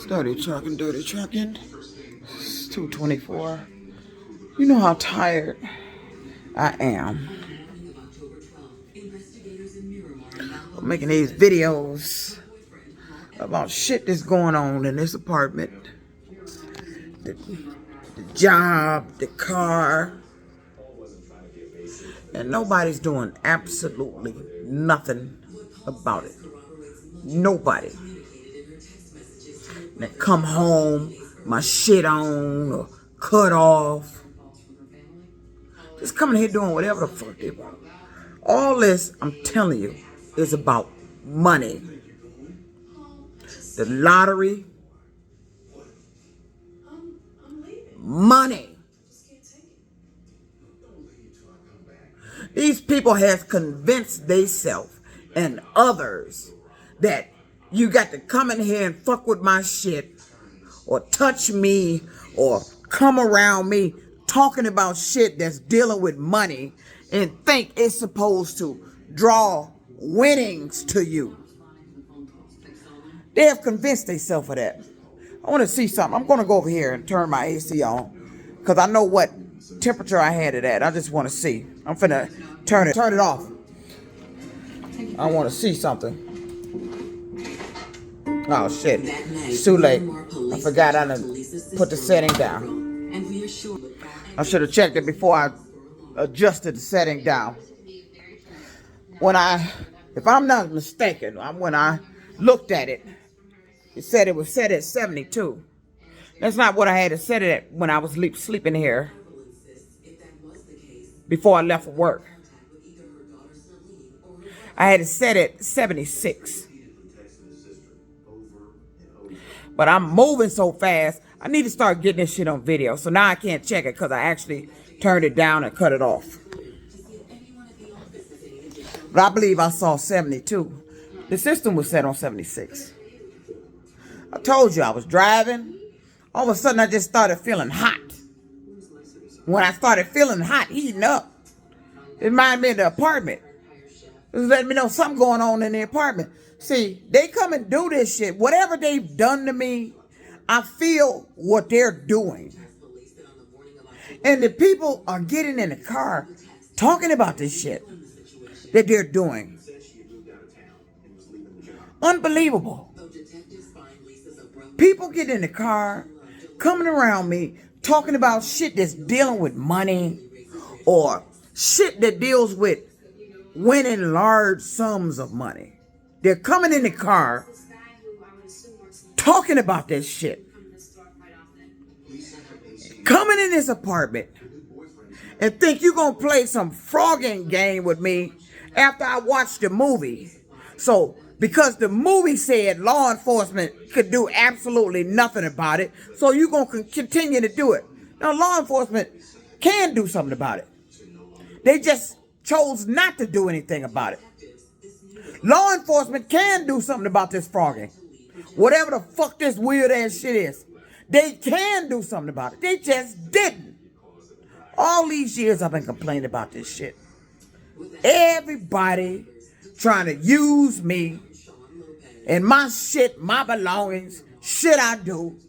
Dirty trucking. It's 2:24. You know how tired I am. I'm making these videos about shit that's going on in this apartment. The job, the car. And nobody's doing absolutely nothing about it. Nobody. They come home, my shit on or cut off. Just coming here doing whatever the fuck they want. All this, I'm telling you, is about money. The lottery. Money. These people have convinced themselves and others that you got to come in here and fuck with my shit or touch me or come around me talking about shit that's dealing with money and think it's supposed to draw winnings to you. They have convinced themselves of that. I want to see something. I'm going to go over here and turn my AC on because I know what temperature I had it at. I just want to see. I'm finna turn it off. I want to see something. Oh shit, it's too late. I forgot I done put the setting down. I should have checked it before I adjusted the setting down. If I'm not mistaken, when I looked at it, it said it was set at 72. That's not what I had it set at when I was sleeping here before I left for work. I had it set at 76. But I'm moving so fast, I need to start getting this shit on video. So now I can't check it because I actually turned it down and cut it off. But I believe I saw 72. The system was set on 76. I told you I was driving. All of a sudden I just started feeling hot. When I started feeling hot, heating up, it reminded me of the apartment. It was letting me know something going on in the apartment. See, they come and do this shit. Whatever they've done to me, I feel what they're doing. And the people are getting in the car talking about this shit that they're doing. Unbelievable. People get in the car, coming around me, talking about shit that's dealing with money or shit that deals with winning large sums of money. They're coming in the car talking about this shit. Coming in this apartment and think you're going to play some frogging game with me after I watched the movie. So, because the movie said law enforcement could do absolutely nothing about it, so you're going to continue to do it. Now, law enforcement can do something about it. They just chose not to do anything about it. Law enforcement can do something about this frogging. Whatever the fuck this weird ass shit is. They can do something about it. They just didn't. All these years I've been complaining about this shit. Everybody trying to use me and my shit, my belongings, shit I do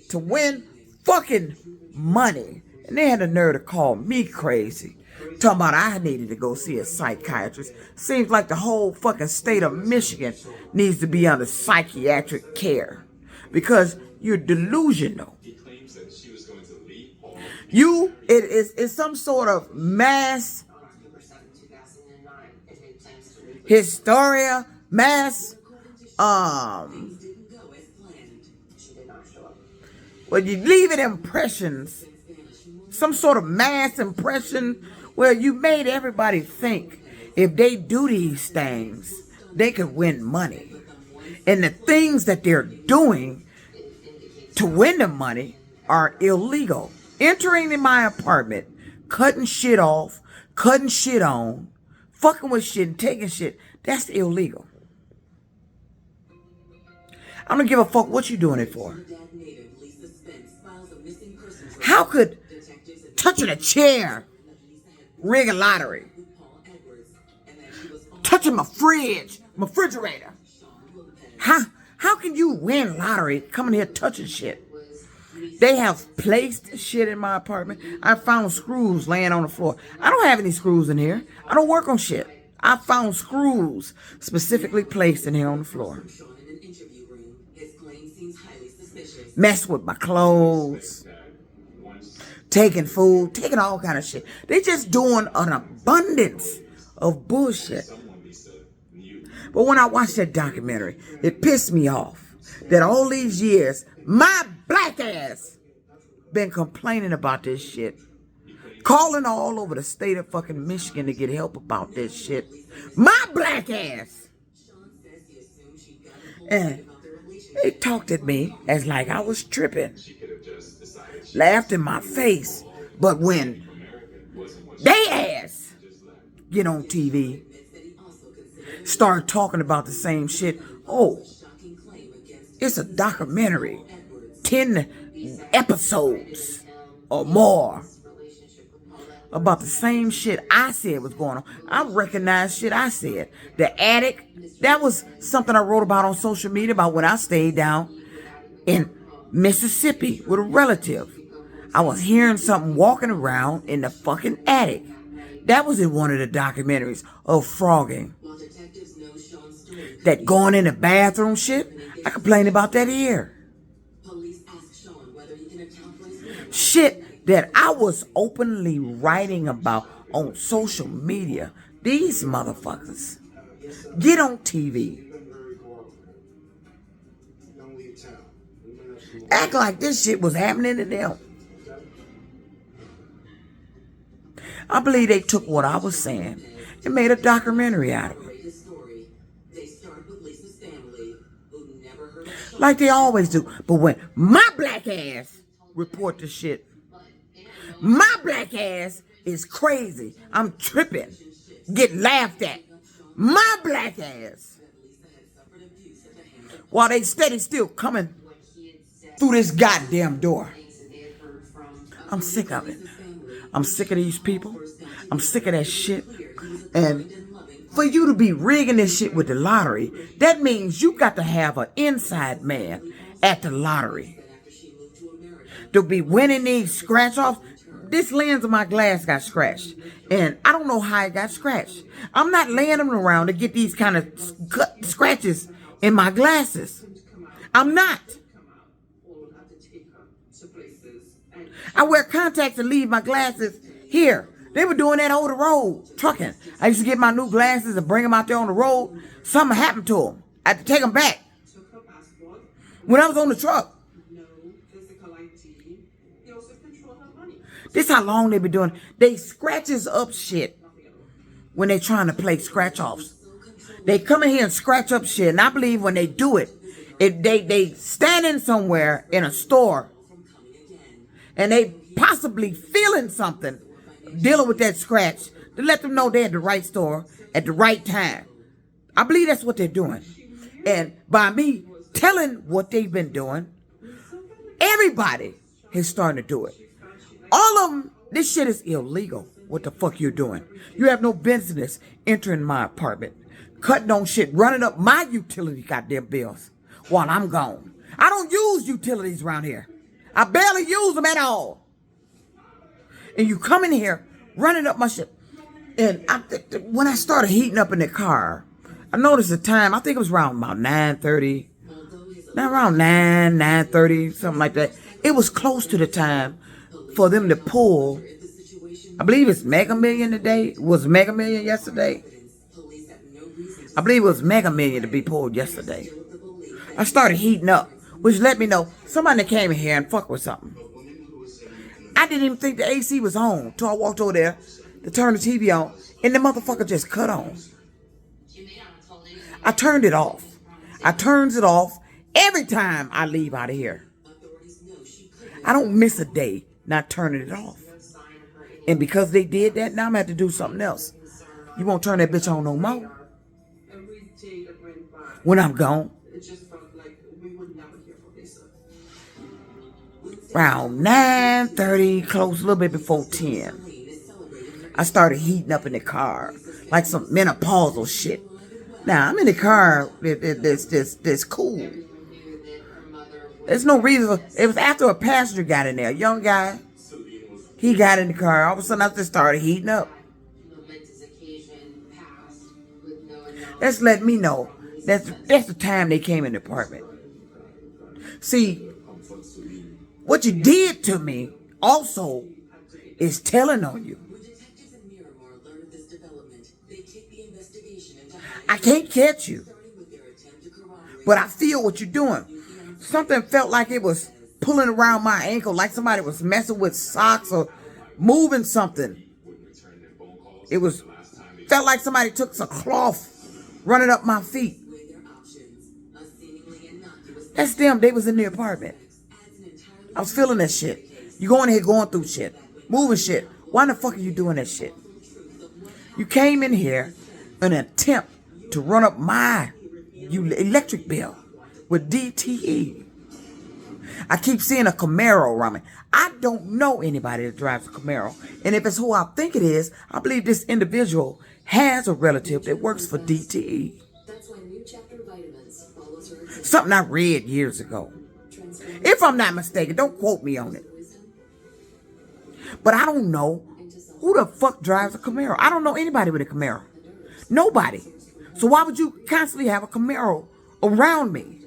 to win fucking money. And they had the nerve to call me crazy. Talking about I needed to go see a psychiatrist. Seems like the whole fucking state of Michigan needs to be under psychiatric care. Because you're delusional. It's some sort of mass hysteria, mass, well, you leave it impressions, some sort of mass impression where you made everybody think if they do these things, they could win money. And the things that they're doing to win the money are illegal. Entering in my apartment, cutting shit off, cutting shit on, fucking with shit and taking shit, that's illegal. I don't give a fuck what you doing it for. How could touching a chair rig a lottery? Touching my fridge, my refrigerator. How can you win lottery coming here touching shit? They have placed shit in my apartment. I found screws laying on the floor. I don't have any screws in here. I don't work on shit. I found screws specifically placed in here on the floor. Mess with my clothes. Taking food. Taking all kind of shit. They just doing an abundance of bullshit. But when I watched that documentary, it pissed me off that all these years, my black ass been complaining about this shit. Calling all over the state of fucking Michigan to get help about this shit. My black ass. And they talked at me as like I was tripping. Laughed in my face. But when they ass get on TV, start talking about the same shit. Oh, it's a documentary. 10 episodes or more about the same shit I said was going on. I recognize shit I said. The attic, that was something I wrote about on social media about when I stayed down in Mississippi with a relative. I was hearing something walking around in the fucking attic. That was in one of the documentaries of frogging. That going in the bathroom shit, I complained about that here. Shit that I was openly writing about on social media. These motherfuckers get on TV. Act like this shit was happening to them. I believe they took what I was saying and made a documentary out of it. Like they always do. But when my black ass report the shit, my black ass is crazy. I'm tripping. Get laughed at. My black ass. While they steady still coming through this goddamn door. I'm sick of it. I'm sick of these people. I'm sick of that shit. And for you to be rigging this shit with the lottery, that means you got to have an inside man at the lottery to be winning these scratch-offs. This lens of my glass got scratched, and I don't know how it got scratched. I'm not laying them around to get these kind of scratches in my glasses. I'm not. I wear contacts and leave my glasses here. They were doing that over the road, trucking. I used to get my new glasses and bring them out there on the road. Something happened to them. I had to take them back. When I was on the truck. This how long they been doing. They scratches up shit when they trying to play scratch-offs. They come in here and scratch up shit. And I believe when they do it, they standing somewhere in a store and they possibly feeling something, dealing with that scratch, to let them know they're at the right store at the right time. I believe that's what they're doing. And by me telling what they've been doing, everybody is starting to do it. All of them, this shit is illegal. What the fuck you doing? You have no business entering my apartment, cutting on shit, running up my utility goddamn bills while I'm gone. I don't use utilities around here. I barely use them at all. And you come in here running up my shit. And when I started heating up in the car, I noticed the time, I think it was around about 9:30. Now around 9:30, something like that. It was close to the time for them to pull. I believe it's Mega Million today. It was Mega Million yesterday. I believe it was Mega Million to be pulled yesterday. I started heating up, which let me know somebody came in here and fucked with something. I didn't even think the AC was on until I walked over there to turn the TV on, and the motherfucker just cut on. I turned it off. I turns it off every time I leave out of here. I don't miss a day not turning it off. And because they did that, now I'm going to have to do something else. You won't turn that bitch on no more when I'm gone. Around 9:30, close a little bit before 10. I started heating up in the car like some menopausal shit. Now, I'm in the car that's cool. There's no reason. It was after a passenger got in there, a young guy. He got in the car. All of a sudden, I just started heating up. That's letting me know that's the time they came in the apartment. See, what you did to me also is telling on you. I can't catch you, but I feel what you're doing. Something felt like it was pulling around my ankle, like somebody was messing with socks or moving something. It felt like somebody took some cloth running up my feet. That's them. They was in the apartment. I was feeling that shit. You going here going through shit, moving shit. Why the fuck are you doing that shit? You came in here in an attempt to run up my electric bill with DTE. I keep seeing a Camaro around me. I don't know anybody that drives a Camaro. And if it's who I think it is, I believe this individual has a relative that works for DTE. Something I read years ago. If I'm not mistaken, don't quote me on it. But I don't know who the fuck drives a Camaro. I don't know anybody with a Camaro. Nobody. So why would you constantly have a Camaro around me?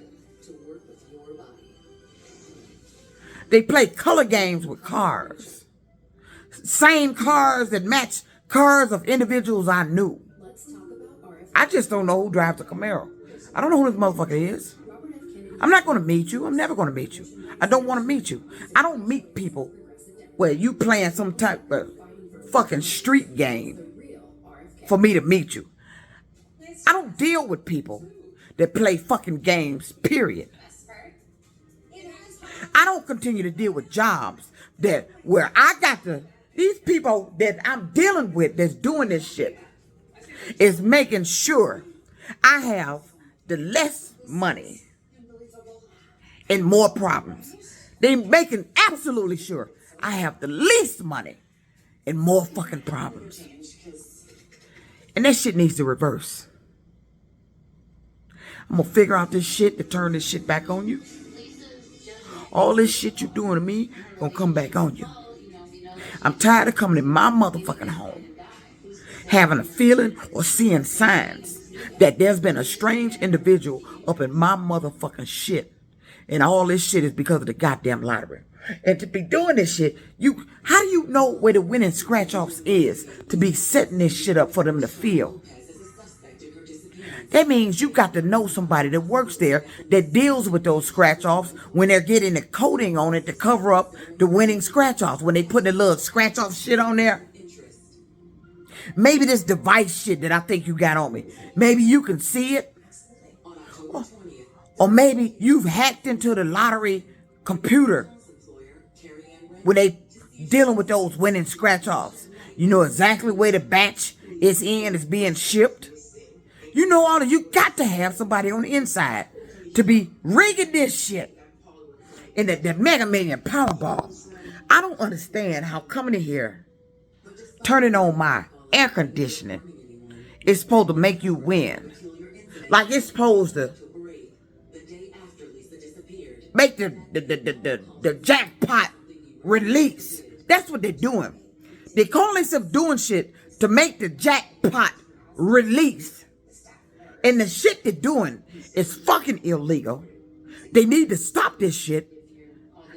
They play color games with cars. Same cars that match cars of individuals I knew. I just don't know who drives a Camaro. I don't know who this motherfucker is. I'm not going to meet you. I'm never going to meet you. I don't want to meet you. I don't meet people where you playing some type of fucking street game for me to meet you. I don't deal with people that play fucking games, period. I don't continue to deal with jobs where I got these people that I'm dealing with that's doing this shit is making sure I have the less money and more problems. They making absolutely sure I have the least money and more fucking problems. And that shit needs to reverse. I'm gonna figure out this shit to turn this shit back on you. All this shit you doing to me gonna come back on you. I'm tired of coming in my motherfucking home, having a feeling or seeing signs that there's been a strange individual up in my motherfucking shit. And all this shit is because of the goddamn lottery. And to be doing this shit, how do you know where the winning scratch-offs is to be setting this shit up for them to feel? That means you got to know somebody that works there that deals with those scratch-offs when they're getting the coating on it to cover up the winning scratch-offs. When they put the little scratch-off shit on there. Maybe this device shit that I think you got on me. Maybe you can see it. Or maybe you've hacked into the lottery computer when they dealing with those winning scratch-offs. You know exactly where the batch is in, it's being shipped. You know all of you got to have somebody on the inside to be rigging this shit. And the Mega Million Powerball. I don't understand how coming in here, turning on my air conditioning, is supposed to make you win. Like it's supposed to make the jackpot release. That's what they're doing. They call themselves doing shit to make the jackpot release. And the shit they're doing is fucking illegal. They need to stop this shit.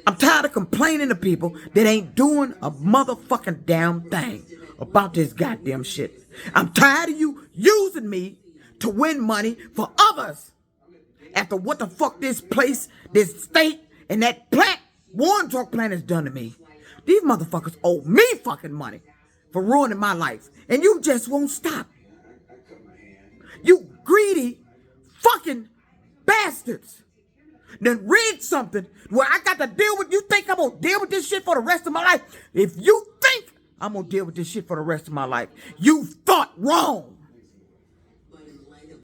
I'm tired of complaining to people that ain't doing a motherfucking damn thing about this goddamn shit. I'm tired of you using me to win money for others. After what the fuck this place, this state, and that plant, Warren Truck plant has done to me. These motherfuckers owe me fucking money for ruining my life. And you just won't stop. You greedy fucking bastards. Then read something where I got to deal with, you think I'm going to deal with this shit for the rest of my life? If you think I'm going to deal with this shit for the rest of my life, you thought wrong.